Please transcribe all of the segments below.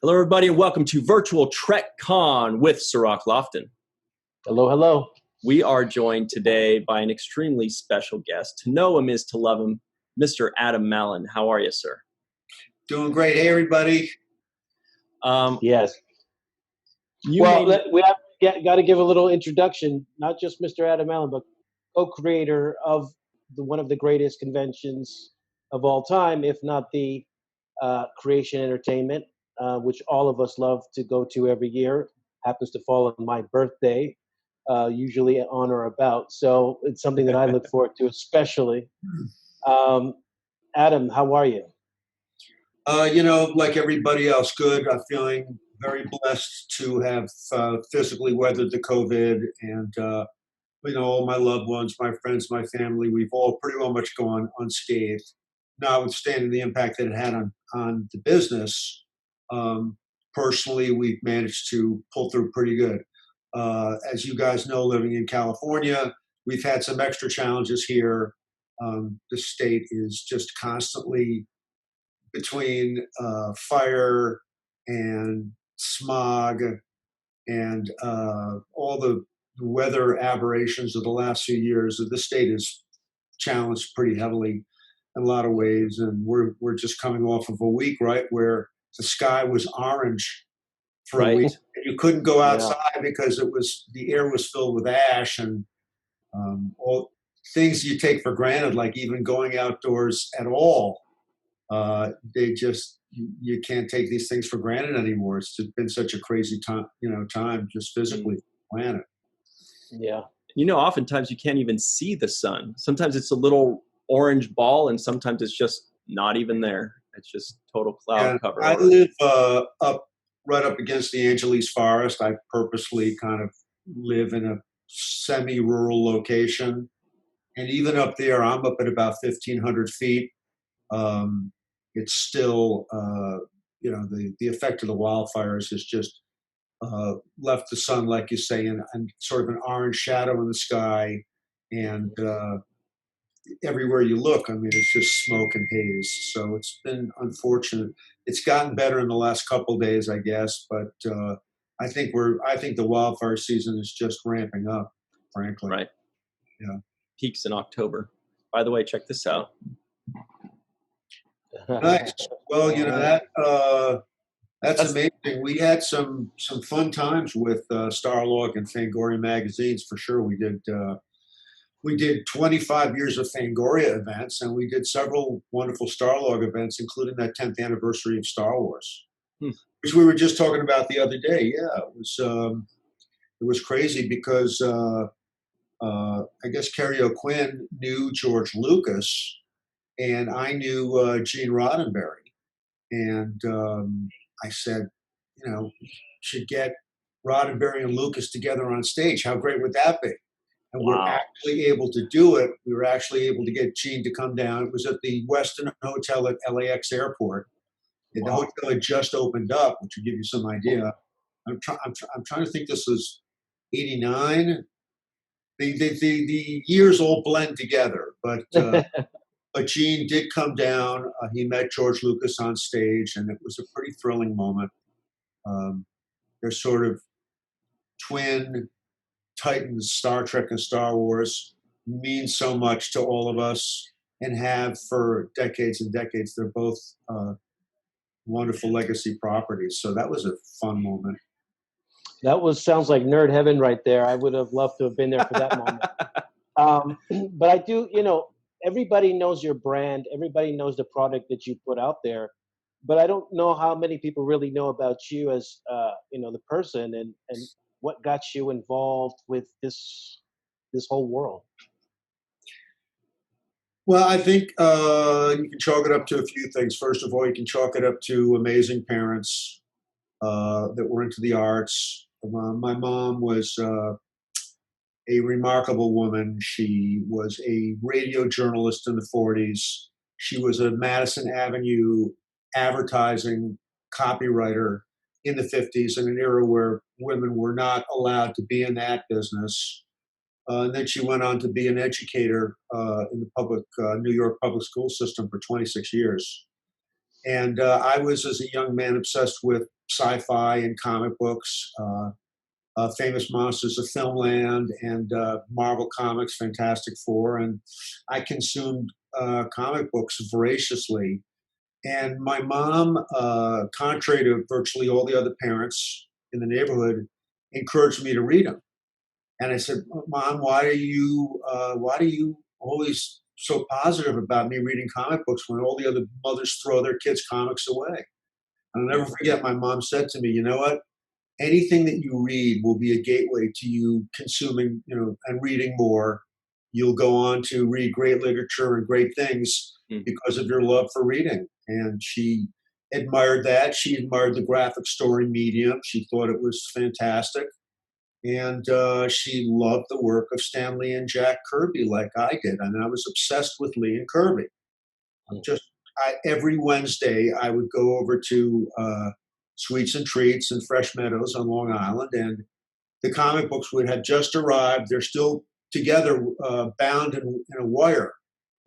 Hello, everybody, and welcome to Virtual TrekCon with Sirach Lofton. Hello, hello. We are joined today by an extremely special guest. To know him is to love him, Mr. Adam Malin. How are you, sir? Doing great. Hey, everybody. Yes. We have got to give a little introduction, not just Mr. Adam Malin, but co-creator of one of the greatest conventions of all time, if not the Creation Entertainment, which all of us love to go to every year. Happens to fall on my birthday, usually on or about. So it's something that I look forward to especially. Adam, how are you? Like everybody else, good. I'm feeling very blessed to have physically weathered the COVID, and all my loved ones, my friends, my family, we've all pretty well much gone unscathed, notwithstanding the impact that it had on the business. Personally, we've managed to pull through pretty good. As you guys know, living in California, we've had some extra challenges here. The state is just constantly between fire and smog and all the weather aberrations of the last few years. The state is challenged pretty heavily in a lot of ways, and we're just coming off of a week, right, where the sky was orange for a week. And you couldn't go outside because the air was filled with ash and all things you take for granted, like even going outdoors at all. You can't take these things for granted anymore. It's just been such a crazy time, time just physically on the planet. Yeah. Oftentimes you can't even see the sun. Sometimes it's a little orange ball, and sometimes it's just not even there. It's just total cloud cover. I live right up against the Angeles Forest. I purposely kind of live in a semi-rural location. And even up there, I'm up at about 1,500 feet. It's still, the effect of the wildfires has just left the sun, like you say, and sort of an orange shadow in the sky. And everywhere you look, it's just smoke and haze. So it's been unfortunate. It's gotten better in the last couple of days, I guess. But I think the wildfire season is just ramping up, frankly. Right. Yeah. Peaks in October. By the way, check this out. Nice. Well, that's amazing. We had some fun times with Starlog and Fangoria magazines for sure. We did 25 years of Fangoria events, and we did several wonderful Starlog events, including that 10th anniversary of Star Wars, which we were just talking about the other day. Yeah, it was crazy because I guess Kerry O'Quinn knew George Lucas, and I knew Gene Roddenberry. And I said, should get Roddenberry and Lucas together on stage. How great would that be? And we're actually able to do it. We were actually able to get Gene to come down. It was at the Westin Hotel at LAX Airport. And the hotel had just opened up, which will give you some idea. I'm trying to think. This was 89. The years all blend together, but Gene did come down. He met George Lucas on stage, and it was a pretty thrilling moment. They're sort of twin titans. Star Trek and Star Wars mean so much to all of us and have for decades and decades. They're both wonderful legacy properties. So that was a fun moment. That sounds like nerd heaven right there. I would have loved to have been there for that moment. But I do, everybody knows your brand. Everybody knows the product that you put out there. But I don't know how many people really know about you as, the person and what got you involved with this whole world. Well, I think you can chalk it up to a few things. First of all, you can chalk it up to amazing parents that were into the arts. My mom was a remarkable woman. She was a radio journalist in the 40s. She was a Madison Avenue advertising copywriter in the 50s, in an era where women were not allowed to be in that business. And then she went on to be an educator in the New York public school system for 26 years. And I was, as a young man, obsessed with sci-fi and comic books, Famous Monsters of Filmland, and Marvel Comics, Fantastic Four. And I consumed comic books voraciously. And my mom, contrary to virtually all the other parents in the neighborhood, encouraged me to read them. And I said, Mom, why are you always so positive about me reading comic books when all the other mothers throw their kids' comics away? And I'll never forget, my mom said to me, you know what? Anything that you read will be a gateway to you consuming, and reading more. You'll go on to read great literature and great things because of your love for reading. And she admired that. She admired the graphic story medium. She thought it was fantastic. And she loved the work of Stan Lee and Jack Kirby like I did. And I was obsessed with Lee and Kirby. Every Wednesday, I would go over to Sweets and Treats in Fresh Meadows on Long Island, and the comic books would have just arrived. They're still together, bound in a wire.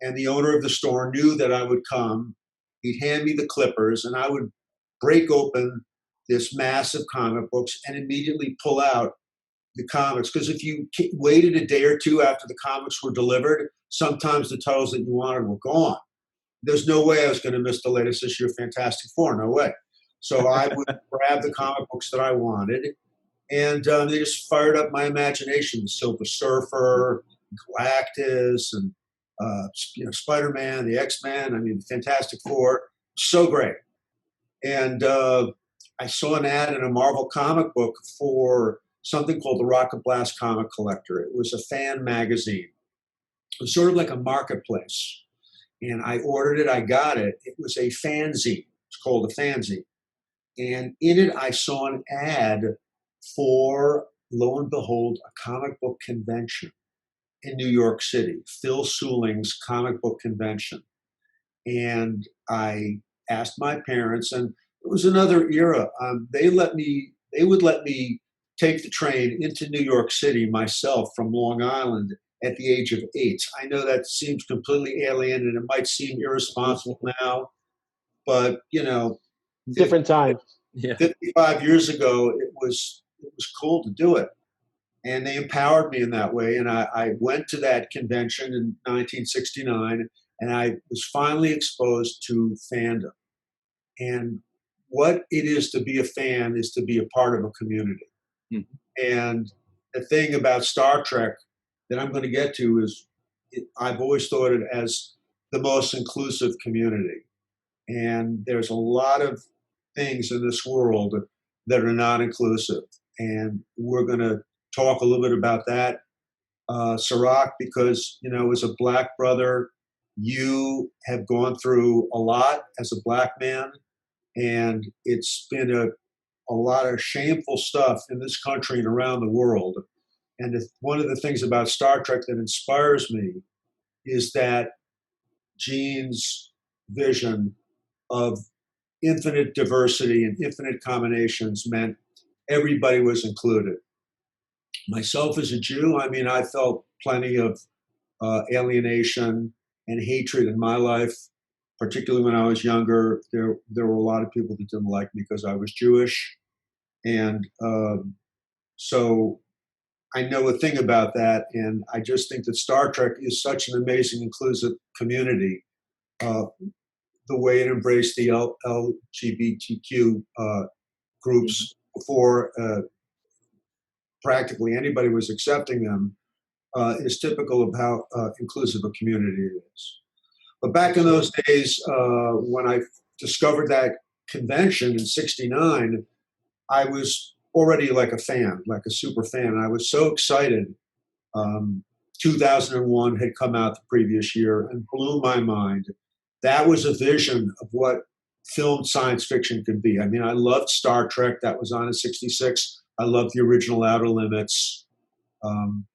And the owner of the store knew that I would come. He'd hand me the clippers, and I would break open this mass of comic books and immediately pull out the comics. Because if you waited a day or two after the comics were delivered, sometimes the titles that you wanted were gone. There's no way I was going to miss the latest issue of Fantastic Four. No way. So I would grab the comic books that I wanted, and they just fired up my imagination. The Silver Surfer, Galactus, and Spider-Man, the X-Men. I mean, the Fantastic Four. So great. And I saw an ad in a Marvel comic book for something called the Rocket Blast Comic Collector. It was a fan magazine. It was sort of like a marketplace. And I ordered it. I got it. It was a fanzine. It's called a fanzine. And in it, I saw an ad for, lo and behold, a comic book convention in New York City, Phil Souling's comic book convention. And I asked my parents, and it was another era. They would let me take the train into New York City myself from Long Island at the age of 8. I know that seems completely alien and it might seem irresponsible now, but different time. 55 years ago, it was cool to do it. And they empowered me in that way. And I went to that convention in 1969, and I was finally exposed to fandom. And what it is to be a fan is to be a part of a community. And the thing about Star Trek that I'm going to get to is I've always thought it as the most inclusive community. And there's a lot of things in this world that are not inclusive. And we're going to talk a little bit about that, Sirach, because, as a Black brother, you have gone through a lot as a Black man. And it's been a lot of shameful stuff in this country and around the world. And one of the things about Star Trek that inspires me is that Gene's vision of infinite diversity and infinite combinations meant everybody was included. Myself as a Jew, I felt plenty of alienation and hatred in my life, particularly when I was younger. There were a lot of people that didn't like me because I was Jewish. And so I know a thing about that, and I just think that Star Trek is such an amazing, inclusive community. The way it embraced the LGBTQ groups before practically anybody was accepting them is typical of how inclusive a community it is. But back in those days, when I discovered that convention in '69, I was already like a fan, like a super fan. And I was so excited. 2001 had come out the previous year and blew my mind. That was a vision of what filmed science fiction could be. I loved Star Trek. That was on in '66. I loved the original Outer Limits,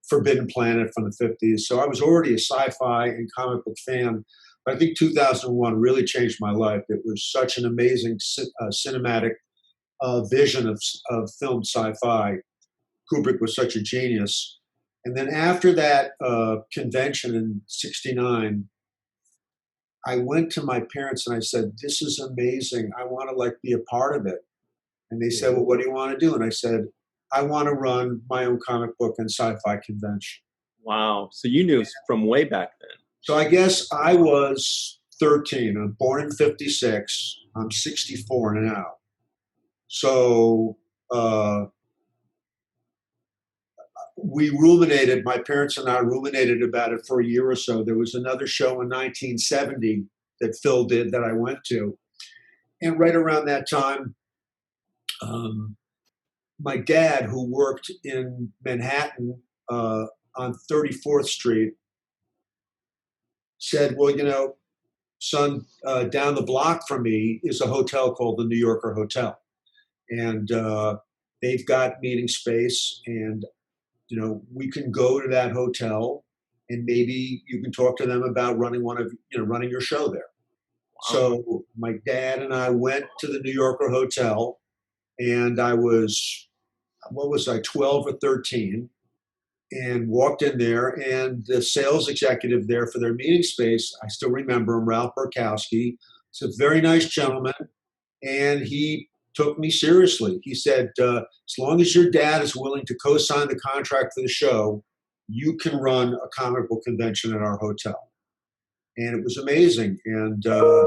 Forbidden Planet from the '50s. So I was already a sci-fi and comic book fan. But I think 2001 really changed my life. It was such an amazing cinematic vision of film sci-fi. Kubrick was such a genius. And then after that convention in '69, I went to my parents and I said, "This is amazing. I want to like be a part of it." And they said, "Well, what do you want to do?" And I said, "I want to run my own comic book and sci-fi convention." Wow. So you knew from way back then. So I guess I was 13. I'm born in 56. I'm 64 now. So we ruminated, my parents and I ruminated about it for a year or so. There was another show in 1970 that Phil did that I went to. And right around that time, my dad, who worked in Manhattan on 34th Street, said, "Well, you know, son, down the block from me is a hotel called the New Yorker Hotel. And they've got meeting space, and you know, we can go to that hotel and maybe you can talk to them about running running your show there." Wow. So my dad and I went to the New Yorker Hotel, and I was, 12 or 13, and walked in there, and the sales executive there for their meeting space, I still remember him, Ralph Burkowski. He's a very nice gentleman, and he took me seriously. He said, "As long as your dad is willing to co-sign the contract for the show, you can run a comic book convention at our hotel." And it was amazing. And the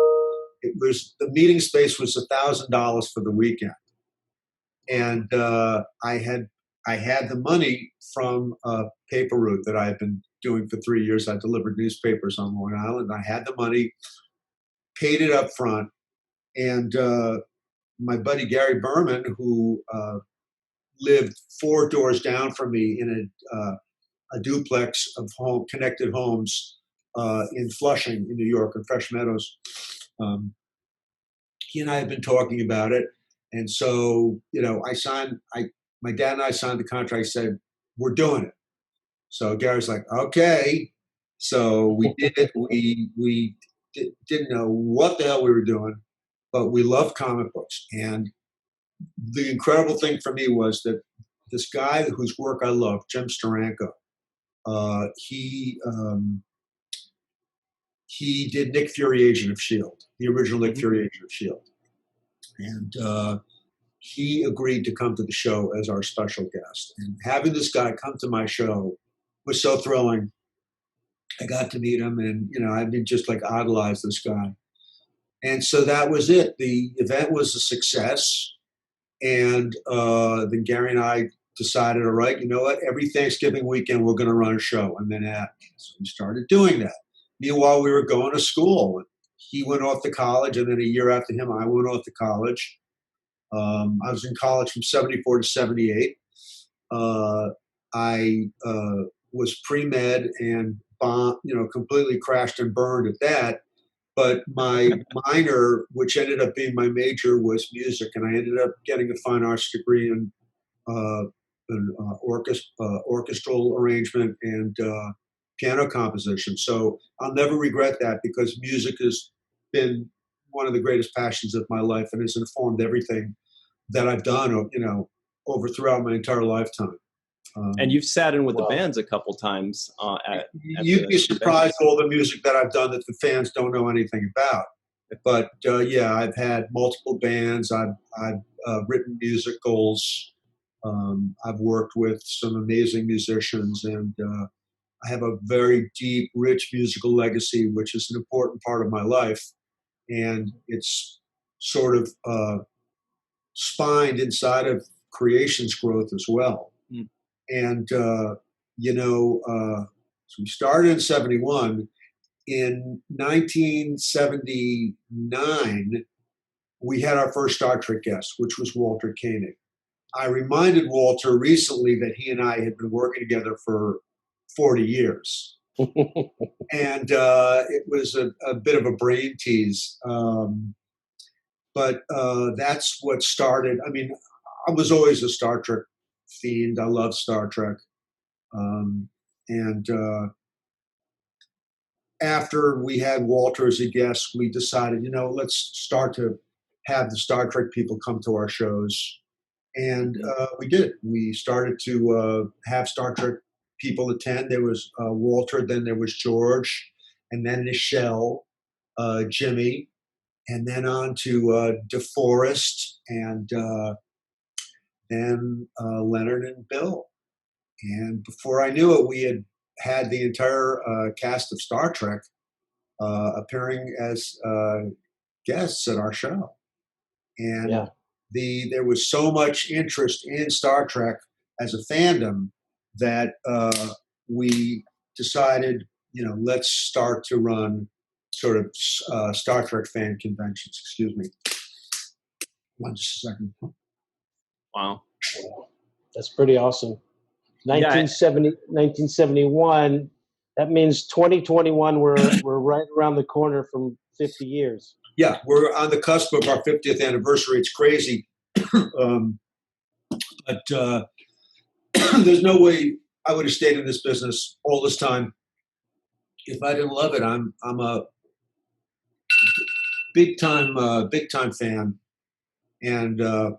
meeting space was $1,000 for the weekend. And I had the money from a paper route that I had been doing for 3 years. I delivered newspapers on Long Island. I had the money, paid it up front, and my buddy Gary Berman, who lived 4 doors down from me in a duplex of connected homes in Flushing, in New York, in Fresh Meadows. He and I had been talking about it, and so my dad and I signed the contract. Said, "We're doing it." So Gary's like, "Okay." So we did it. We didn't know what the hell we were doing, but we loved comic books. And the incredible thing for me was that this guy whose work I love, Jim Steranko, he did Nick Fury, Agent of S.H.I.E.L.D., the original Nick Fury, Agent of S.H.I.E.L.D. And he agreed to come to the show as our special guest. And having this guy come to my show was so thrilling. I got to meet him, and I've been just like idolized this guy. And so that was it. The event was a success. And then Gary and I decided, all right, you know what? Every Thanksgiving weekend, we're going to run a show in Manhattan. So we started doing that. Meanwhile, we were going to school. He went off to college, and then a year after him, I went off to college. I was in college from 74 to 78. I was pre-med and completely crashed and burned at that. But my minor, which ended up being my major, was music, and I ended up getting a fine arts degree in orchestral arrangement and piano composition. So I'll never regret that, because music has been one of the greatest passions of my life and has informed everything that I've done, over throughout my entire lifetime. And you've sat in with the bands a couple times. You'd be surprised all the music that I've done that the fans don't know anything about. But yeah, I've had multiple bands. I've written musicals. I've worked with some amazing musicians, and I have a very deep, rich musical legacy, which is an important part of my life. And it's sort of spined inside of creation's growth as well. Mm. And, so we started in 71. In 1979, we had our first Star Trek guest, which was Walter Koenig. I reminded Walter recently that he and I had been working together for 40 years. And it was a bit of a brain tease. But that's what started. I mean, I was always a Star Trek fiend. I love Star Trek. And after we had Walter as a guest, we decided, let's start to have the Star Trek people come to our shows. And we did. We started to have Star Trek people attend. There was Walter, then there was George, and then Nichelle. Jimmy, and then on to DeForest, and then Leonard and Bill. And before I knew it, we had the entire cast of Star Trek appearing as guests at our show. And there was so much interest in Star Trek as a fandom that we decided, let's start to run sort of Star Trek fan conventions. Excuse me. Just a second. Wow. That's pretty awesome. 1971. That means 2021. We're right around the corner from 50 years. Yeah, we're on the cusp of our 50th anniversary. It's crazy, but there's no way I would have stayed in this business all this time if I didn't love it. I'm a big time fan, and I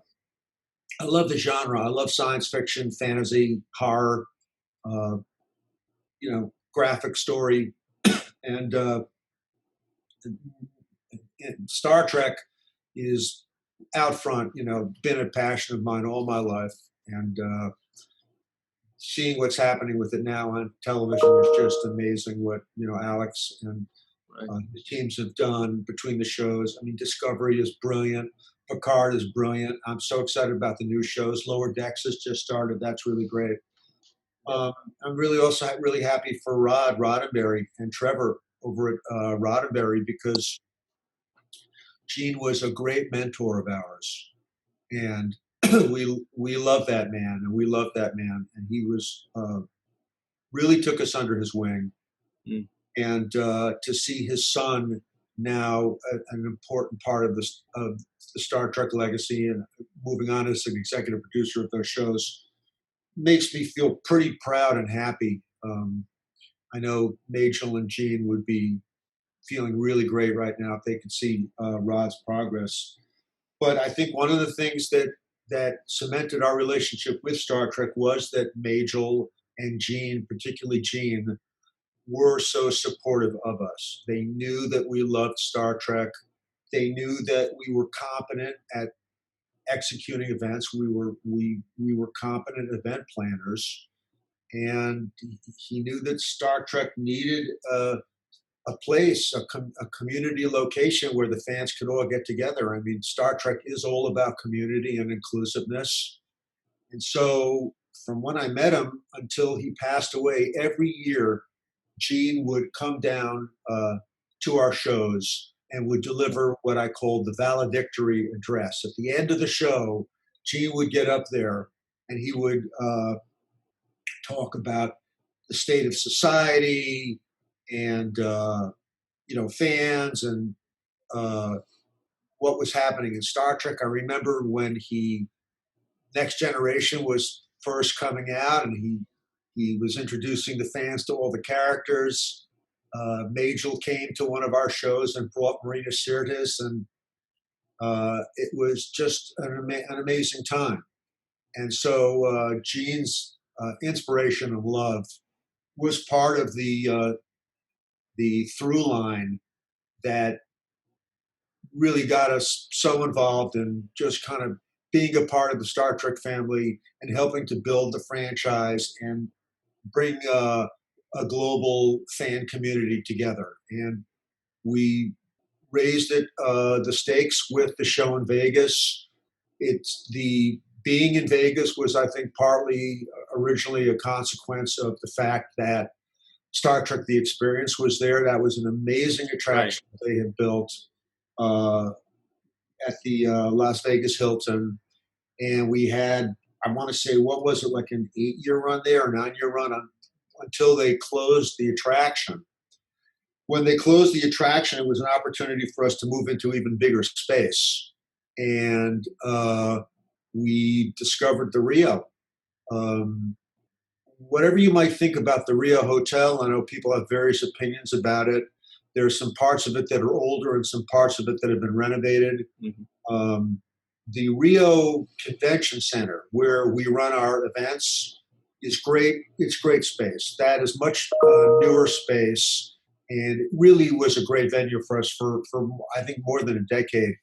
love the genre. I love science fiction, fantasy, horror, graphic story, and Star Trek is out front. Been a passion of mine all my life, and seeing what's happening with it now on television is just amazing. What Alex and the teams have done between the shows. I mean, Discovery is brilliant. Picard is brilliant. I'm so excited about the new shows. Lower Decks has just started. That's really great. I'm really happy for Rod Roddenberry and Trevor over at Roddenberry, because Gene was a great mentor of ours, and we love that man, and he was really took us under his wing, and to see his son now an important part of the Star Trek legacy and moving on as an executive producer of those shows makes me feel pretty proud and happy. I know Majel and Gene would be feeling really great right now if they could see Rod's progress. But I think one of the things that cemented our relationship with Star Trek was that Majel and Gene, particularly Gene, were so supportive of us. They knew that we loved Star Trek. They knew that we were competent at executing events. We were competent event planners, and he knew that Star Trek needed a place, a community location where the fans could all get together. I mean, Star Trek is all about community and inclusiveness. And so from when I met him until he passed away, every year, Gene would come down to our shows and would deliver what I called the valedictory address. At the end of the show, Gene would get up there and he would talk about the state of society and fans and what was happening in Star Trek. I remember when Next Generation was first coming out, and he was introducing the fans to all the characters. Majel came to one of our shows and brought Marina Sirtis, and it was just an amazing time. And so Gene's inspiration and love was part of the through line that really got us so involved in just kind of being a part of the Star Trek family and helping to build the franchise and bring a global fan community together. And we raised the stakes with the show in Vegas. Being in Vegas was, I think, partly originally a consequence of the fact that Star Trek The Experience was there. That was an amazing attraction that they had built at the Las Vegas Hilton. And we had, I want to say, what was it, like an 8-year run there, or 9-year run until they closed the attraction. When they closed the attraction, it was an opportunity for us to move into even bigger space. And we discovered the Rio. Whatever you might think about the Rio Hotel, I know people have various opinions about it. There's some parts of it that are older and some parts of it that have been renovated. Mm-hmm. The Rio Convention Center, where we run our events, is great. It's great space. That is much newer space. And it really was a great venue for us for I think more than a decade.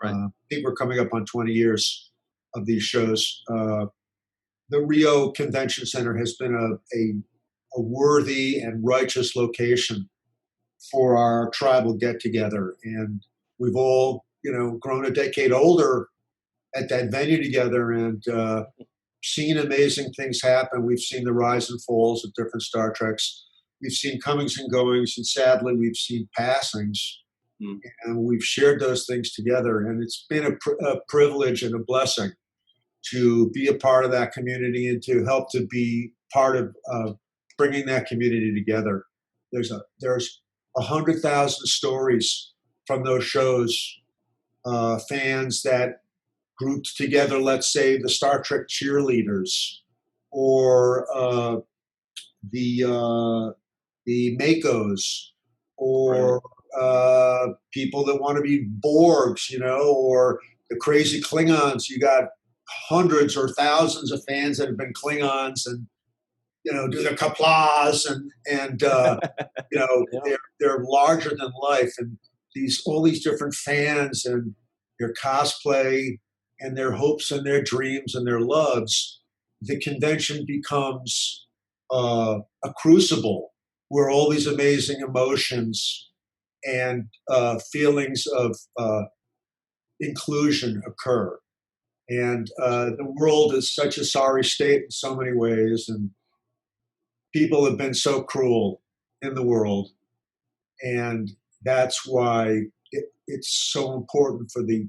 Right. I think we're coming up on 20 years of these shows. The Rio Convention Center has been a worthy and righteous location for our tribal get-together, and we've all, grown a decade older at that venue together, and seen amazing things happen. We've seen the rise and falls of different Star Treks. We've seen comings and goings, and sadly, we've seen passings. And we've shared those things together, and it's been a privilege and a blessing to be a part of that community and to help to be part of bringing that community together. There's 100,000 stories from those shows, fans that grouped together, let's say the Star Trek cheerleaders, or the Makos, or people that want to be Borgs, or the crazy Klingons. You got hundreds or thousands of fans that have been Klingons and, do the kaplas and they're larger than life. And all these different fans and their cosplay and their hopes and their dreams and their loves, the convention becomes a crucible where all these amazing emotions and feelings of inclusion occur. And the world is such a sorry state in so many ways, and people have been so cruel in the world. And that's why it's so important for the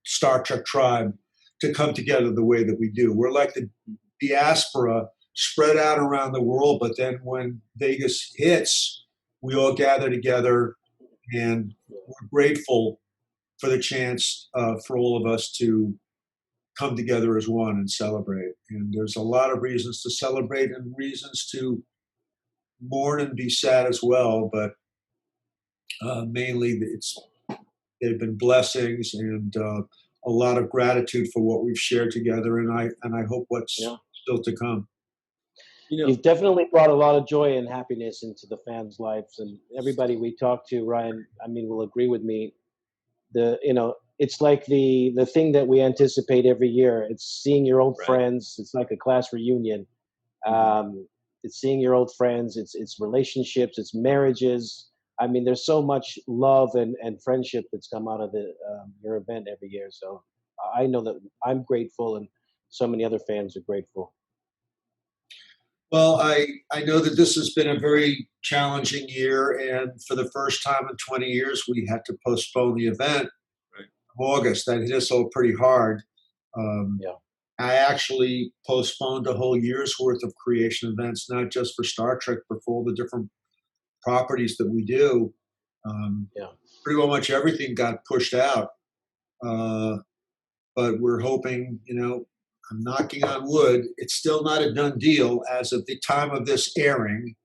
Star Trek tribe to come together the way that we do. We're like the diaspora spread out around the world, but then when Vegas hits, we all gather together, and we're grateful for the chance for all of us to come together as one and celebrate. And there's a lot of reasons to celebrate and reasons to mourn and be sad as well, but mainly they've been blessings and a lot of gratitude for what we've shared together, and I hope what's still to come. You've definitely brought a lot of joy and happiness into the fans' lives, and everybody we talk to, Ryan, will agree with me. It's like the thing that we anticipate every year. It's seeing your old friends. It's like a class reunion. It's seeing your old friends. It's relationships. It's marriages. There's so much love and friendship that's come out of your event every year. So I know that I'm grateful, and so many other fans are grateful. Well, I know that this has been a very challenging year, and for the first time in 20 years, we had to postpone the event in August. That hit us all pretty hard. I actually postponed a whole year's worth of creation events, not just for Star Trek, but for all the different properties that we do. Pretty much everything got pushed out. But we're hoping, I'm knocking on wood, it's still not a done deal as of the time of this airing,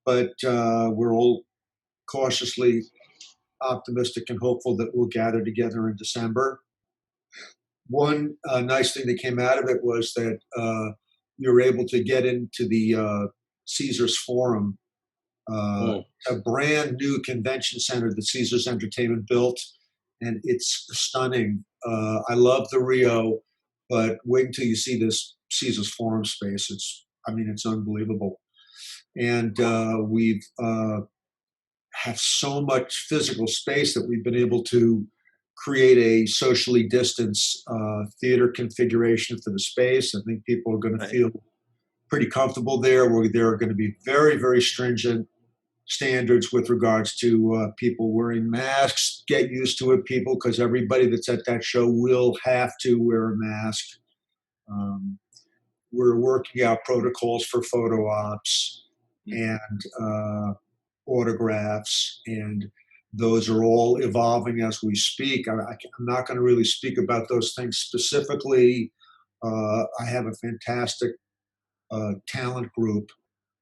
but we're all cautiously optimistic and hopeful that we'll gather together in December. One nice thing that came out of it was that we were able to get into the Caesars Forum, a brand new convention center that Caesars Entertainment built, and it's stunning. I love the Rio, but wait until you see this Caesars Forum space. It's unbelievable. And we've have so much physical space that we've been able to create a socially distanced theater configuration for the space. I think people are going to feel pretty comfortable there. There are going to be very, very stringent standards with regards to people wearing masks. Get used to it, people, because everybody that's at that show will have to wear a mask. We're working out protocols for photo ops and autographs, and those are all evolving as we speak. I'm not going to really speak about those things specifically. I have a fantastic talent group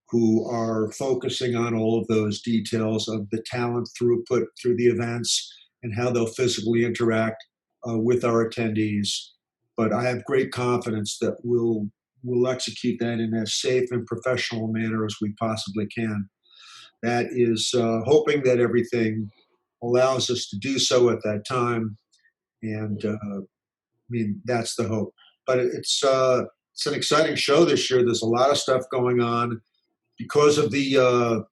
who are focusing on all of those details of the talent throughput through the events and how they'll physically interact with our attendees. But I have great confidence that we'll execute that in as safe and professional manner as we possibly can. that is hoping that everything allows us to do so at that time. And I mean, that's the hope. But it's an exciting show this year. There's a lot of stuff going on because of the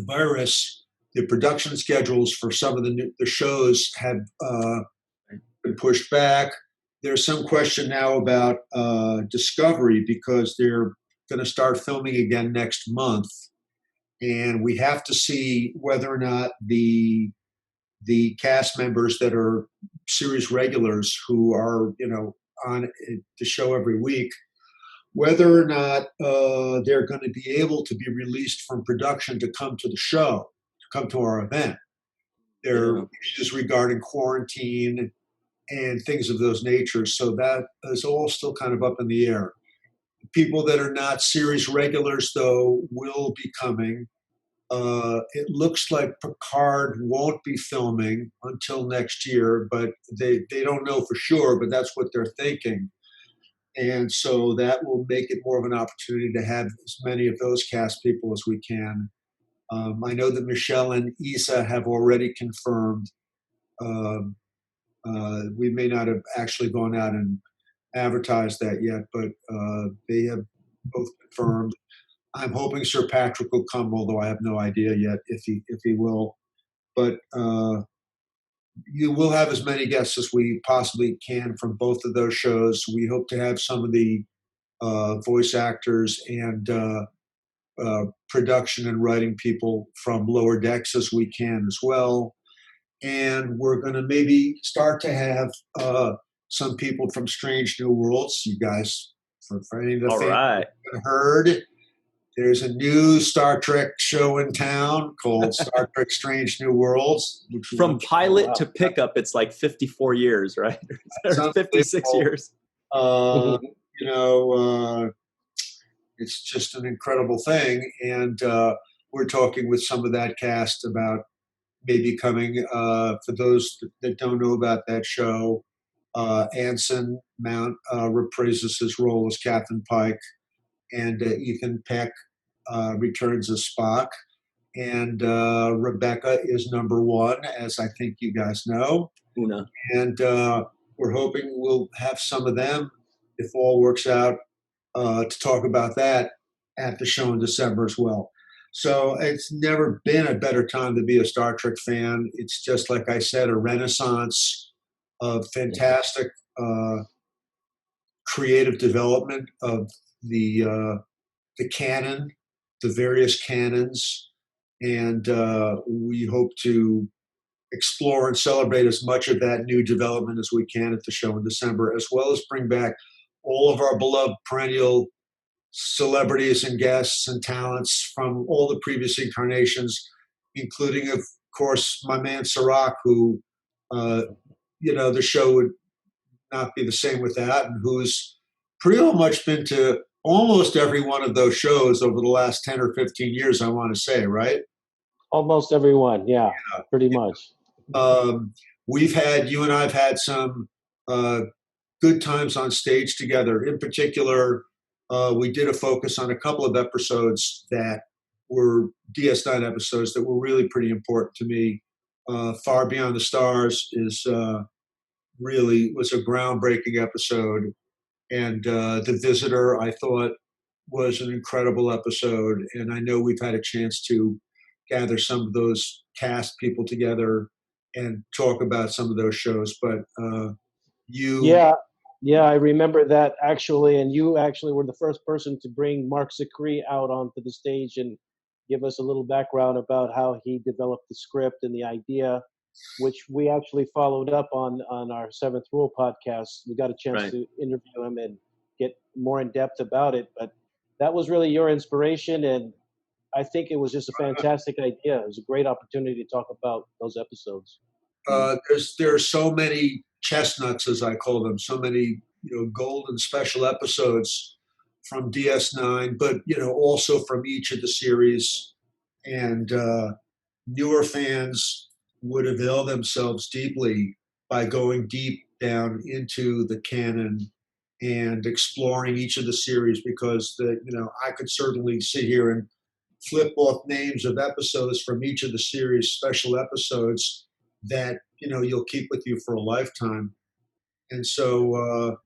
virus. The production schedules for some of the shows have been pushed back. There's some question now about Discovery because they're going to start filming again next month, and we have to see whether or not the cast members that are series regulars who are on the show every week, whether or not they're going to be able to be released from production to come to the show, to come to our event. There are issues regarding quarantine and things of those natures. So that is all still kind of up in the air. People that are not series regulars, though, will be coming. It looks like Picard won't be filming until next year, but they don't know for sure, but that's what they're thinking. And so that will make it more of an opportunity to have as many of those cast people as we can. I know that Michelle and Issa have already confirmed. We may not have actually gone out and advertised that yet, but they have both confirmed. I'm hoping Sir Patrick will come, although I have no idea yet if he will. But you will have as many guests as we possibly can from both of those shows. We hope to have some of the voice actors and production and writing people from Lower Decks as we can as well. And we're going to maybe start to have some people from Strange New Worlds. You guys, for any of the fans who haven't heard, there's a new Star Trek show in town called Star Trek Strange New Worlds. From pilot to pickup, it's like 54 years, right? 56 years. It's just an incredible thing. And we're talking with some of that cast about maybe coming. For those that don't know about that show, Anson Mount reprises his role as Captain Pike, and Ethan Peck returns as Spock, and Rebecca is number one, as I think you guys know. Una. And we're hoping we'll have some of them, if all works out, to talk about that at the show in December as well. So it's never been a better time to be a Star Trek fan. It's just, like I said, a renaissance of fantastic creative development of the canon, the various canons, and we hope to explore and celebrate as much of that new development as we can at the show in December, as well as bring back all of our beloved perennial celebrities and guests and talents from all the previous incarnations, including, of course, my man Sirach, who, the show would not be the same without, and who's pretty much been to almost every one of those shows over the last 10 or 15 years, I want to say, right? Almost every one, yeah, pretty much. You and I have had some good times on stage together. In particular, we did a focus on a couple of episodes that were DS9 episodes that were really pretty important to me. Far Beyond the Stars was a groundbreaking episode. And The Visitor, I thought, was an incredible episode. And I know we've had a chance to gather some of those cast people together and talk about some of those shows. But Yeah, I remember that actually. And you actually were the first person to bring Mark Zicree out onto the stage and give us a little background about how he developed the script and the idea, which we actually followed up on our Seventh Rule podcast. We got a chance to interview him and get more in depth about it. But that was really your inspiration, and I think it was just a fantastic idea. It was a great opportunity to talk about those episodes. There are so many chestnuts, as I call them, so many golden special episodes from DS9, but also from each of the series, and newer fans would avail themselves deeply by going deep down into the canon and exploring each of the series, because I could certainly sit here and flip off names of episodes from each of the series special episodes that you'll keep with you for a lifetime. And so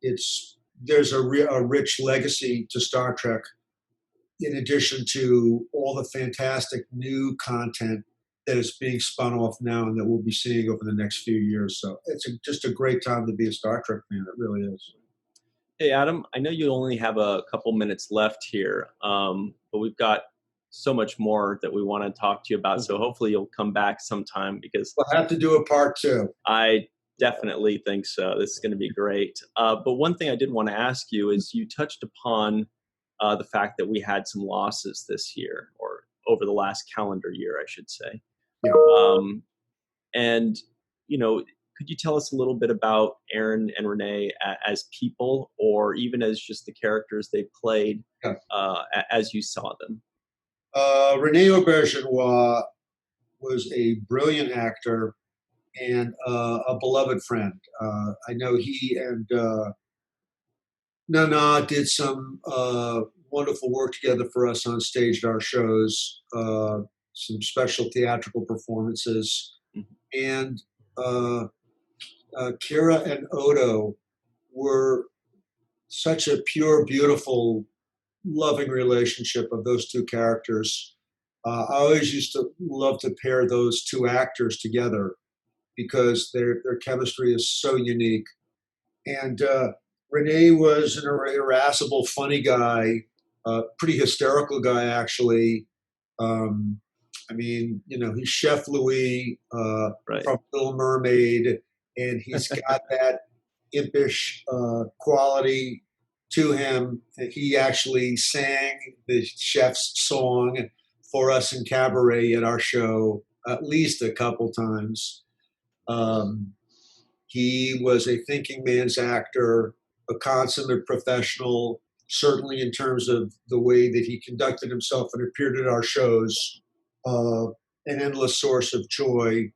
there's a rich legacy to Star Trek, in addition to all the fantastic new content that is being spun off now and that we'll be seeing over the next few years. So it's just a great time to be a Star Trek fan. It really is. Hey, Adam, I know you only have a couple minutes left here, but we've got so much more that we want to talk to you about. So hopefully you'll come back sometime, because we'll have to do a part 2. I definitely think so. This is going to be great. But one thing I did want to ask you is, you touched upon the fact that we had some losses this year, or over the last calendar year, I should say. Yeah. And, could you tell us a little bit about Aaron and Renee as people, or even as just the characters they played as you saw them? Renee Auberjonois was a brilliant actor and a beloved friend. I know he and Nana did some wonderful work together for us on stage at our shows, some special theatrical performances. Mm-hmm. And Kira and Odo were such a pure, beautiful, loving relationship of those two characters. I always used to love to pair those two actors together because their chemistry is so unique. And Renee was an irascible, funny guy, pretty hysterical guy, actually. He's Chef Louis from Little Mermaid, and he's got that impish quality to him. He actually sang the chef's song for us in cabaret at our show at least a couple times. He was a thinking man's actor, a consummate professional, certainly in terms of the way that he conducted himself and appeared at our shows, an endless source of joy,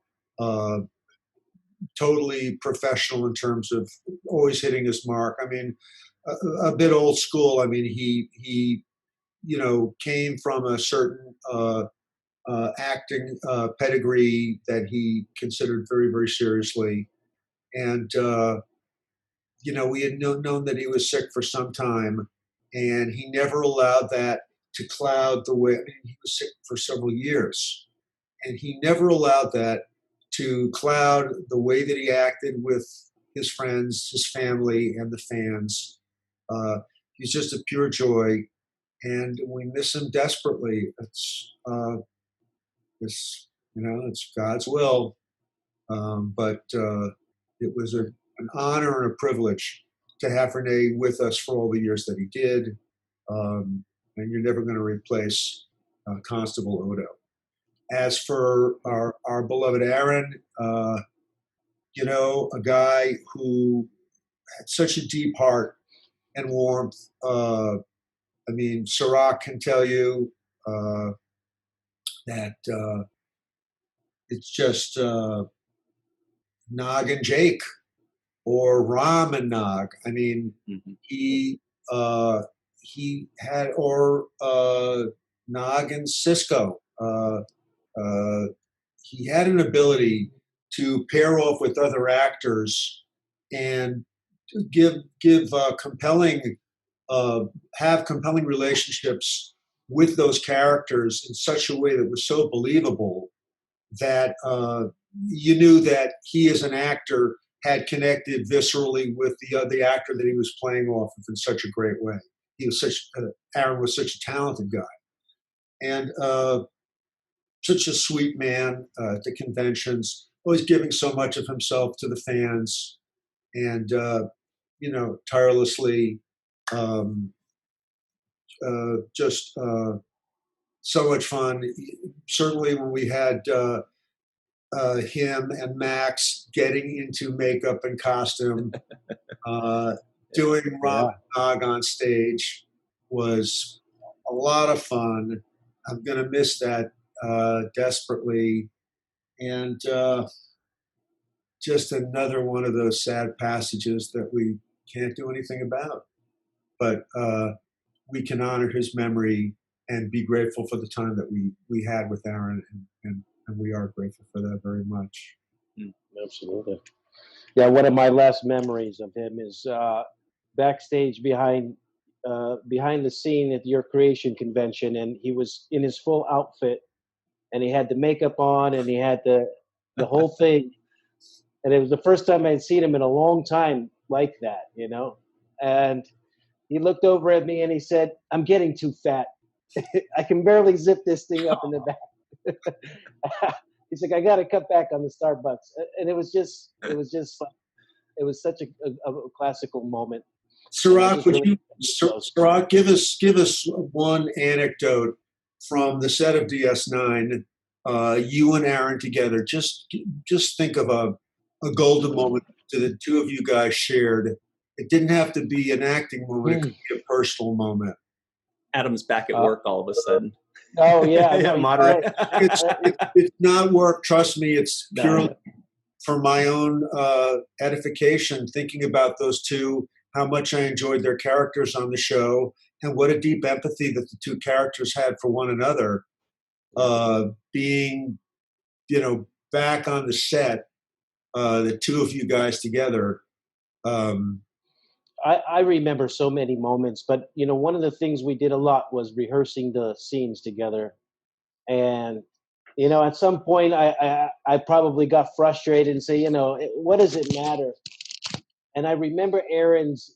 totally professional in terms of always hitting his mark. I mean, a bit old school. I mean, he came from a certain acting pedigree that he considered very, very seriously. And, we had known that he was sick for some time, and he never allowed that to cloud the way, he was sick for several years, and he never allowed that to cloud the way that he acted with his friends, his family, and the fans. He's just a pure joy, and we miss him desperately. It's God's will, but it was an honor and a privilege to have Renee with us for all the years that he did, and you're never going to replace Constable Odo. As for our beloved Aaron, a guy who had such a deep heart and warmth. Sirach can tell you that it's just Nog and Jake, or Ram and Nog. I mean, mm-hmm. he had, or Nog and Cisco. He had an ability to pair off with other actors and give compelling relationships with those characters in such a way that was so believable that you knew that he, as an actor, had connected viscerally with the actor that he was playing off of in such a great way. Aaron was such a talented guy, and such a sweet man at the conventions, always giving so much of himself to the fans, and tirelessly, just so much fun. Certainly when we had him and Max getting into makeup and costume, doing Ram Nog on stage was a lot of fun. I'm going to miss that desperately. And just another one of those sad passages that we can't do anything about. But we can honor his memory and be grateful for the time that we had with Aaron, and we are grateful for that very much. Absolutely. Yeah, one of my last memories of him is backstage behind the scene at your creation convention, and he was in his full outfit, and he had the makeup on, and he had the whole thing, and it was the first time I'd seen him in a long time like that, and he looked over at me and he said, "I'm getting too fat. I can barely zip this thing up in the back." He's like, "I got to cut back on the Starbucks," and it was such a classical moment. Sirach, Sirach, give us one anecdote from the set of DS9, you and Aaron together. Just think of a golden moment that the two of you guys shared. It didn't have to be an acting moment; it could be a personal moment. Adam's back at work all of a sudden. Oh yeah, yeah, moderate. It's not work. Trust me, it's purely for my own edification. Thinking about those two, how much I enjoyed their characters on the show, and what a deep empathy that the two characters had for one another. Being, back on the set, the two of you guys together. I remember so many moments, but one of the things we did a lot was rehearsing the scenes together, and at some point I probably got frustrated and say, what does it matter? And I remember Aaron's,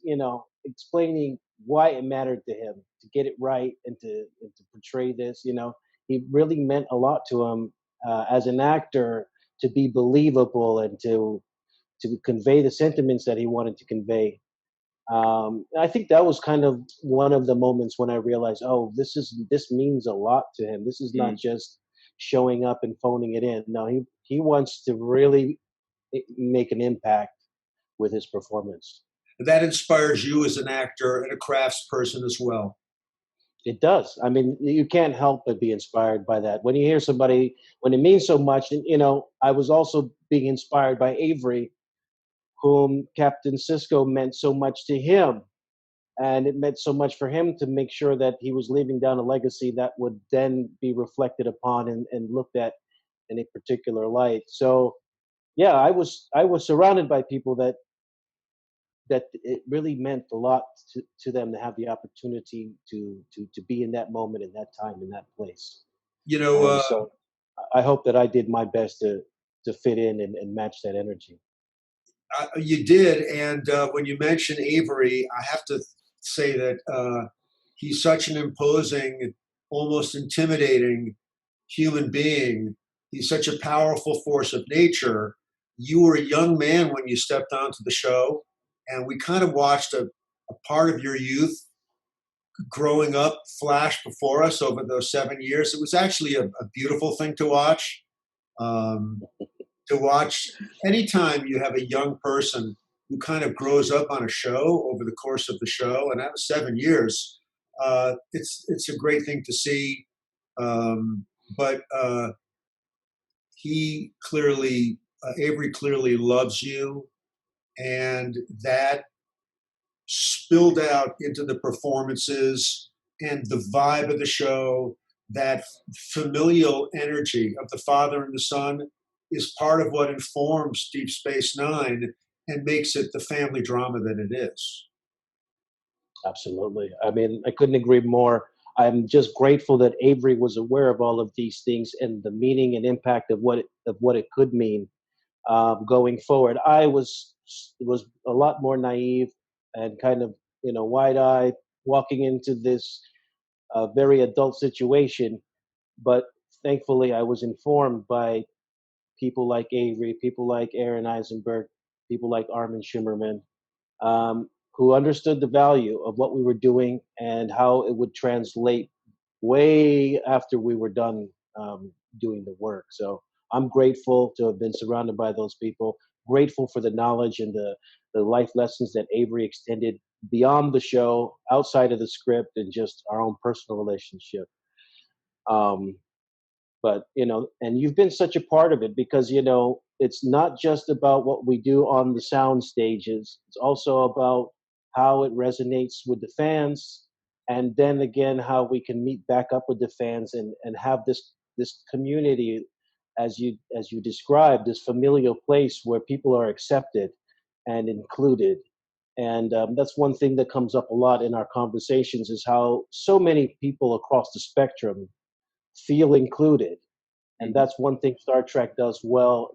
explaining why it mattered to him to get it right and to portray this. He really meant a lot to him as an actor to be believable and to convey the sentiments that he wanted to convey. I think that was kind of one of the moments when I realized, oh, this means a lot to him. This is not just showing up and phoning it in. No, he wants to really make an impact with his performance. That inspires you as an actor and a craftsperson as well. It does. I mean, you can't help but be inspired by that. When you hear somebody, when it means so much, and I was also being inspired by Avery, whom Captain Sisko meant so much to him. And it meant so much for him to make sure that he was leaving down a legacy that would then be reflected upon and looked at in a particular light. So, yeah, I was surrounded by people that it really meant a lot to them to have the opportunity to be in that moment, in that time, in that place. So I hope that I did my best to fit in and match that energy. You did, and when you mention Avery, I have to say that he's such an imposing, almost intimidating human being. He's such a powerful force of nature. You were a young man when you stepped onto the show, and we kind of watched a part of your youth growing up flash before us over those 7 years. It was actually a beautiful thing to watch. To watch anytime you have a young person who kind of grows up on a show over the course of the show, and that was 7 years. It's a great thing to see. But Avery clearly loves you, and that spilled out into the performances and the vibe of the show. That familial energy of the father and the son is part of what informs Deep Space Nine and makes it the family drama that it is. Absolutely. I mean, I couldn't agree more. I'm just grateful that Avery was aware of all of these things and the meaning and impact of what it could mean going forward. I was a lot more naive and kind of wide-eyed walking into this very adult situation, but thankfully I was informed by people like Avery, people like Aaron Eisenberg, people like Armin Shimmerman, who understood the value of what we were doing and how it would translate way after we were done doing the work. So I'm grateful to have been surrounded by those people, grateful for the knowledge and the life lessons that Avery extended beyond the show, outside of the script, and just our own personal relationship. But and you've been such a part of it because it's not just about what we do on the sound stages. It's also about how it resonates with the fans, and then again how we can meet back up with the fans and have this community, as you described, this familial place where people are accepted and included. And that's one thing that comes up a lot in our conversations, is how so many people across the spectrum feel included. And that's one thing Star Trek does well,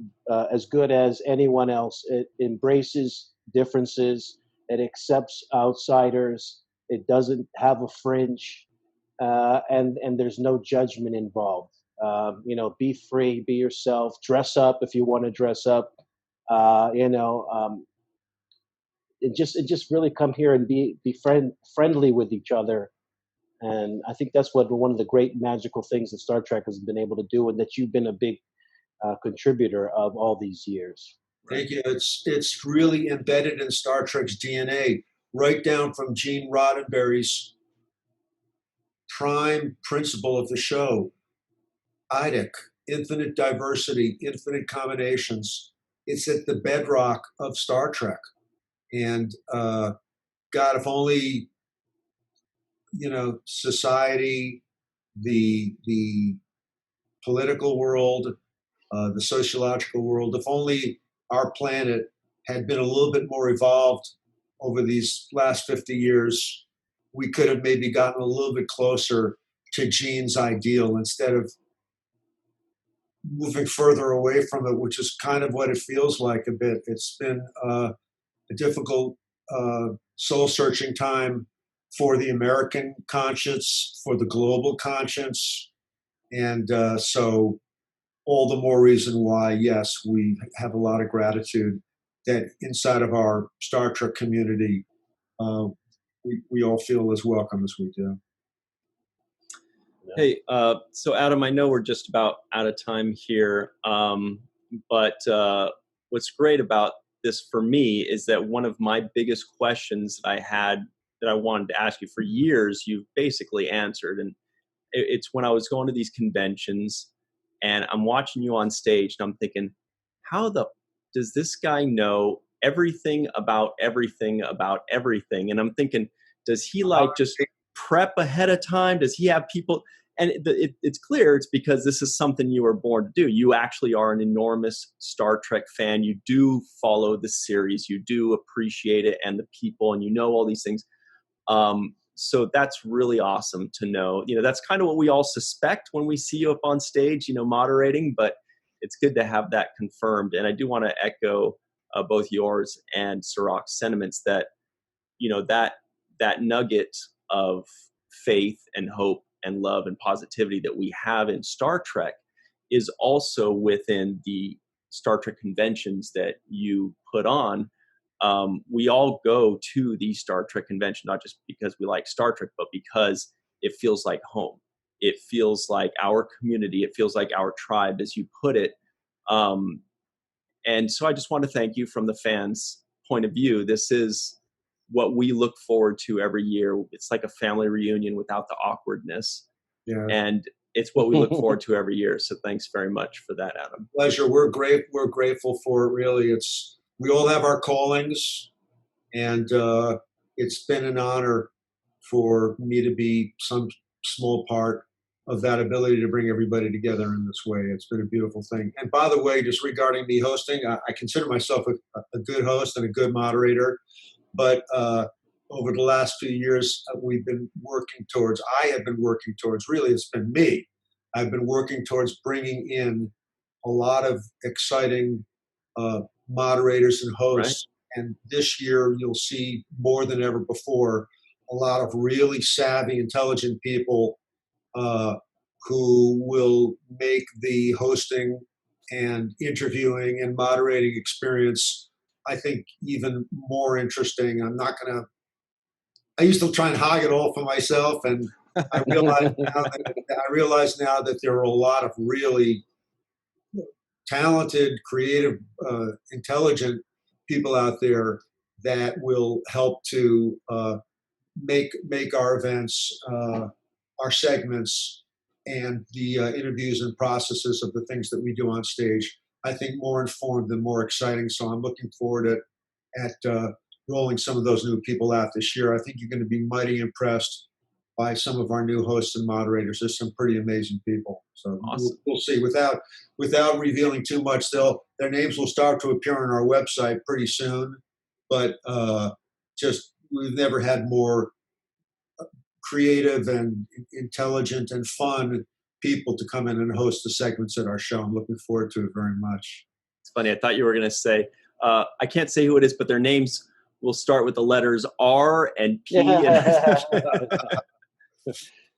as good as anyone else. It embraces differences. It accepts outsiders. It doesn't have a fringe, and there's no judgment involved. Be free, be yourself, dress up if you want to dress up. And just really come here and be friendly with each other. And I think that's what one of the great magical things that Star Trek has been able to do, and that you've been a big contributor of all these years. Thank you. It's really embedded in Star Trek's DNA, right down from Gene Roddenberry's prime principle of the show, IDIC, infinite diversity, infinite combinations. It's at the bedrock of Star Trek. And God, if only, society, the political world, the sociological world, if only our planet had been a little bit more evolved over these last 50 years, we could have maybe gotten a little bit closer to Gene's ideal instead of moving further away from it, which is kind of what it feels like a bit. It's been a difficult soul-searching time for the American conscience, for the global conscience. And so all the more reason why, yes, we have a lot of gratitude that inside of our Star Trek community, we all feel as welcome as we do. Hey, so Adam, I know we're just about out of time here, but what's great about this for me is that one of my biggest questions that I had that I wanted to ask you for years, you've basically answered. And it's when I was going to these conventions and I'm watching you on stage and I'm thinking, does this guy know everything about everything about everything? And I'm thinking, does he just prep ahead of time? Does he have people? And it's clear it's because this is something you were born to do. You actually are an enormous Star Trek fan. You do follow the series. You do appreciate it and the people, and you know all these things. So that's really awesome to know. That's kind of what we all suspect when we see you up on stage, moderating, but it's good to have that confirmed. And I do want to echo both yours and Sirach's sentiments that, that nugget of faith and hope and love and positivity that we have in Star Trek is also within the Star Trek conventions that you put on. We all go to the Star Trek convention, not just because we like Star Trek, but because it feels like home. It feels like our community. It feels like our tribe, as you put it. And so I just want to thank you from the fans' point of view. This is what we look forward to every year. It's like a family reunion without the awkwardness. Yeah. And it's what we look forward to every year. So thanks very much for that, Adam. Pleasure. We're grateful for it. Really, we all have our callings, and it's been an honor for me to be some small part of that ability to bring everybody together in this way. It's been a beautiful thing. And by the way, just regarding me hosting, I consider myself a good host and a good moderator. But over the last few years, I have been working towards, really it's been me. I've been working towards bringing in a lot of exciting moderators and hosts. Right. And this year, you'll see more than ever before, a lot of really savvy, intelligent people who will make the hosting and interviewing and moderating experience, I think, even more interesting. I used to try and hog it all for myself, and I realize now that there are a lot of really talented, creative, intelligent people out there that will help to make our events, our segments, and the interviews and processes of the things that we do on stage, I think, more informed and more exciting. So I'm looking forward at rolling some of those new people out this year. I think you're going to be mighty impressed by some of our new hosts and moderators. There's some pretty amazing people. So awesome. we'll see. Without revealing too much, their names will start to appear on our website pretty soon. But just we've never had more creative and intelligent and fun people to come in and host the segments at our show. I'm looking forward to it very much. It's funny. I thought you were going to say, I can't say who it is, but their names will start with the letters R and P.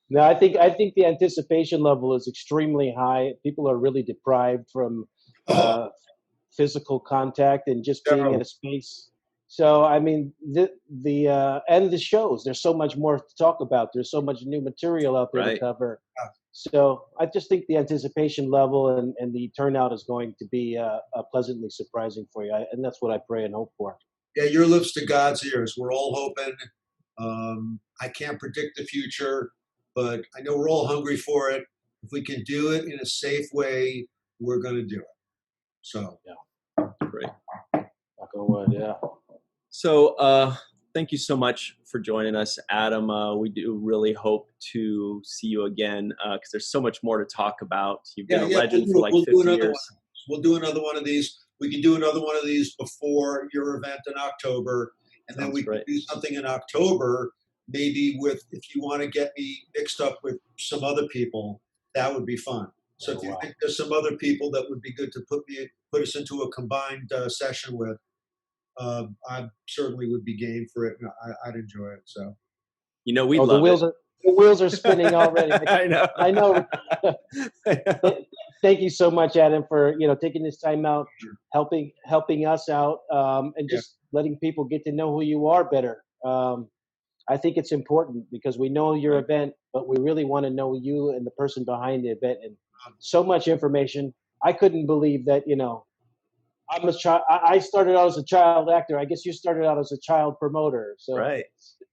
No, I think the anticipation level is extremely high. People are really deprived from physical contact and just being in a space. So, I mean, and the shows, there's so much more to talk about. There's so much new material out there to cover. So I just think the anticipation level and the turnout is going to be pleasantly surprising for you. And that's what I pray and hope for. Yeah, your lips to God's ears. We're all hoping. I can't predict the future, but I know we're all hungry for it. If we can do it in a safe way, we're going to do it. So, yeah, great. Yeah. So, thank you so much for joining us, Adam. We do really hope to see you again because there's so much more to talk about. You've been a legend for like 50 years. We'll do another one of these. We can do another one of these before your event in October. And then we can do something in October, maybe if you want to get me mixed up with some other people, that would be fun. So if you think there's some other people that would be good to put us into a combined session with, I certainly would be game for it. I'd enjoy it. So, we love the wheels are spinning already. I know. Thank you so much, Adam, for taking this time out, helping us out, and just letting people get to know who you are better. I think it's important because we know your event, but we really want to know you and the person behind the event. And so much information. I couldn't believe that. I'm a child. I started out as a child actor. I guess you started out as a child promoter. So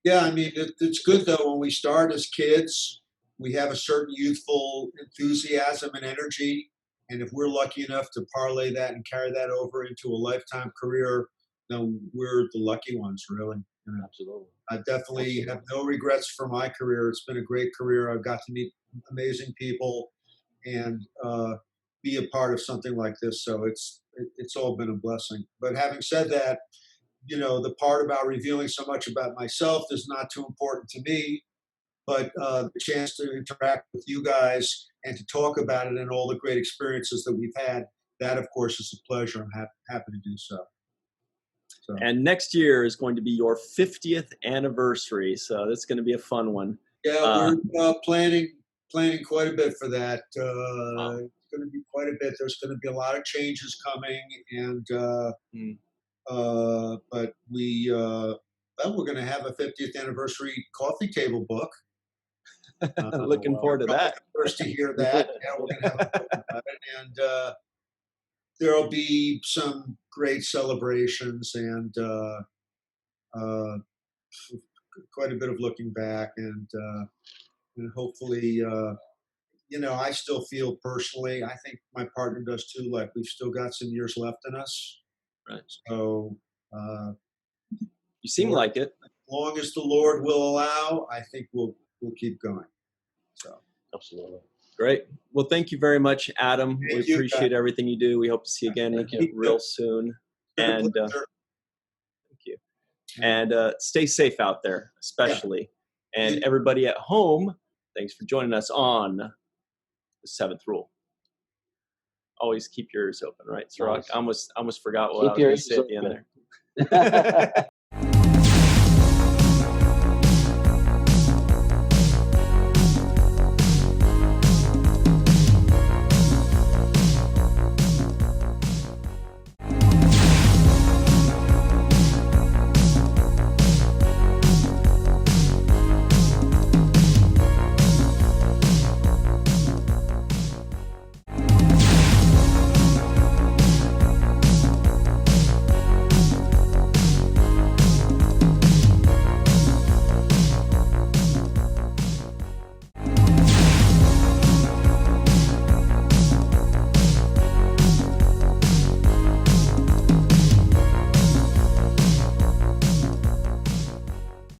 yeah, I mean, it's good though when we start as kids. We have a certain youthful enthusiasm and energy. And if we're lucky enough to parlay that and carry that over into a lifetime career, then we're the lucky ones, really. Absolutely. I definitely have no regrets for my career. It's been a great career. I've got to meet amazing people and be a part of something like this. So it's all been a blessing. But having said that, the part about revealing so much about myself is not too important to me. But the chance to interact with you guys and to talk about it and all the great experiences that we've had, that, of course, is a pleasure. I'm happy to do so. And next year is going to be your 50th anniversary, so that's going to be a fun one. Yeah, we're planning quite a bit for that. It's going to be quite a bit. There's going to be a lot of changes coming, and but we're going to have a 50th anniversary coffee table book. Looking forward to that. First to hear that. Yeah, we're going to have a book about it. And there'll be some great celebrations and quite a bit of looking back. And hopefully, I still feel personally, I think my partner does too, like we've still got some years left in us. Right. So you seem like it. As long as the Lord will allow, I think we'll keep going. So absolutely. Great. Well, thank you very much, Adam. Thank we appreciate everything you do. We hope to see you again real soon. And thank you. And stay safe out there, especially. Yeah. And everybody at home, thanks for joining us on the 7th rule. Always keep your ears open, right? So I almost forgot what I was going to say at the end there.